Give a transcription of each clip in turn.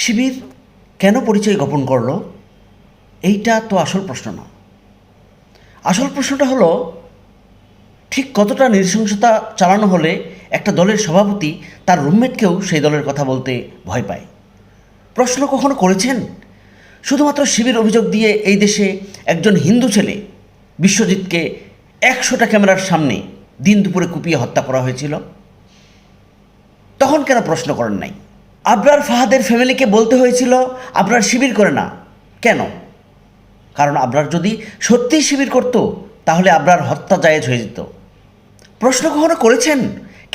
শিবির কেন পরিচয় গোপন করলো? এইটা তো আসল প্রশ্ন না। আসল প্রশ্নটা হলো, ঠিক কতটা নৃশংসতা চালানো হলে একটা দলের সভাপতি তার রুমমেটকেও সেই দলের কথা বলতে ভয় পায়? প্রশ্ন কখনো করেছেন শুধুমাত্র শিবির অভিযোগ দিয়ে এই দেশে একজন হিন্দু ছেলে বিশ্বজিৎকে 100টা ক্যামেরার সামনে দিন দুপুরে কুপিয়ে হত্যা করা হয়েছিল? তখন কেন প্রশ্ন করেন নাই? আবরার ফাহাদের ফ্যামিলিকে বলতে হয়েছিল আবরার শিবির করে না। কেন? কারণ আবরার যদি সত্যিই শিবির করত তাহলে আবরার হত্যা জায়েজ হয়ে যেত। প্রশ্ন কখনো করেছেন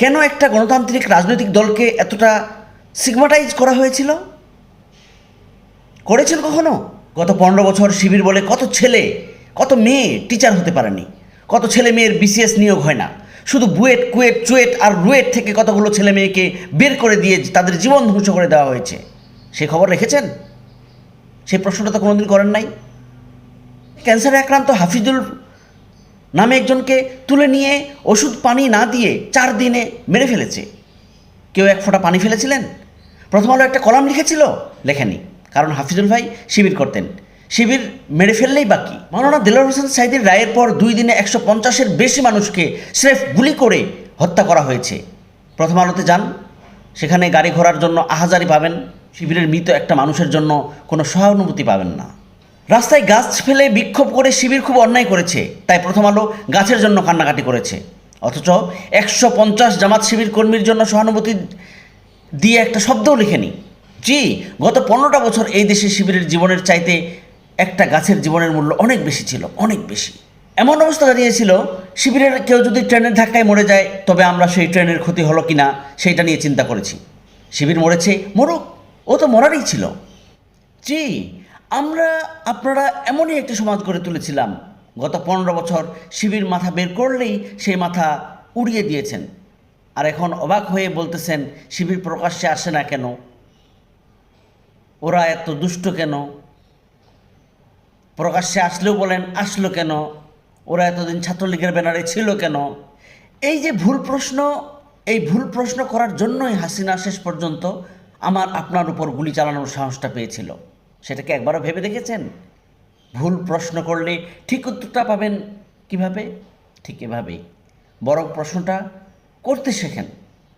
কেন একটা গণতান্ত্রিক রাজনৈতিক দলকে এতটা সিগমাটাইজ করা হয়েছিল? করেছেন কখনো? গত 15 বছর শিবির বলে কত ছেলে কত মেয়ে টিচার হতে পারেনি, কত ছেলে মেয়ের বিসিএস নিয়োগ হয় না, শুধু বুয়েট কুয়েট চুয়েট আর রুয়েট থেকে কতগুলো ছেলে মেয়েকে বের করে দিয়ে তাদের জীবন ধ্বংস করে দেওয়া হয়েছে। সে খবর রেখেছেন? সেই প্রশ্নটা তো কোনোদিন করেন নাই। ক্যান্সারে আক্রান্ত হাফিজুল নামে একজনকে তুলে নিয়ে ওষুধ পানি না দিয়ে 4 দিনে মেরে ফেলেছে। কেউ 1 ফোঁটা পানি ফেলেছিলেন? প্রথম আলো একটা কলাম লিখেছিল? লেখেনি, কারণ হাফিজুল ভাই শিবির করতেন। শিবির মেরে ফেললেই বাকি। মাওলানা দেলোয়ার হোসেন সাঈদীর রায়ের পর 2 দিনে 150-এর বেশি মানুষকে স্রেফ গুলি করে হত্যা করা হয়েছে। প্রথম আলোতে যান, সেখানে গাড়ি ঘোড়ার জন্য আহাজারি পাবেন, শিবিরের মৃত একটা মানুষের জন্য কোনো সহানুভূতি পাবেন না। রাস্তায় গাছ ফেলে বিক্ষোভ করে শিবির খুব অন্যায় করেছে, তাই প্রথম আলো গাছের জন্য কান্নাকাটি করেছে। অথচ 150 জামাত শিবির কর্মীর জন্য সহানুভূতি দিয়ে একটা শব্দও লেখেনি। জি, গত 15টা বছর এই দেশে শিবিরের জীবনের চাইতে একটা গাছের জীবনের মূল্য অনেক বেশি ছিল, অনেক বেশি। এমন অবস্থা দাঁড়িয়েছিল, শিবিরের কেউ যদি ট্রেনের ধাক্কায় মরে যায় তবে আমরা সেই ট্রেনের ক্ষতি হলো কিনা সেইটা নিয়ে চিন্তা করেছি। শিবির মরেছে, মরুক, ও তো মরারই ছিল। জি, আপনারা এমনই একটি সমাজ গড়ে তুলেছিলাম। গত 15 বছর শিবির মাথা বের করলেই সেই মাথা উড়িয়ে দিয়েছেন। আর এখন অবাক হয়ে বলতেছেন শিবির প্রকাশ্যে আসে না কেন, ওরা এত দুষ্ট কেন? প্রকাশ্যে আসলেও বলেন আসলো কেন, ওরা এতদিন ছাত্রলীগের ব্যানারে ছিল কেন? এই যে ভুল প্রশ্ন, এই ভুল প্রশ্ন করার জন্যই হাসিনা শেষ পর্যন্ত আমার আপনার উপর গুলি চালানোর সাহসটা পেয়েছিল। সেটাকে একবারও ভেবে দেখেছেন? ভুল প্রশ্ন করলে ঠিক উত্তরটা পাবেন কিভাবে? ঠিক এভাবেই। বরং প্রশ্নটা করতে শেখেন।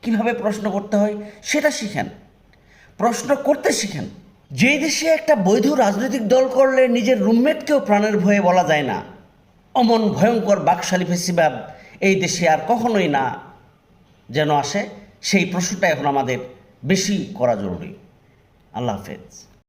কিভাবে প্রশ্ন করতে হয় সেটা শিখেন, প্রশ্ন করতে শিখেন। যেই দেশে একটা বৈধ রাজনৈতিক দল করলে নিজের রুমমেটকেও প্রাণের ভয়ে বলা যায় না, অমন ভয়ঙ্কর বাকশালী ফেসিবাদ এই দেশে আর কখনোই না যেন আসে, সেই প্রশ্নটা এখন আমাদের বেশি করা জরুরি। আল্লাহ হাফেজ।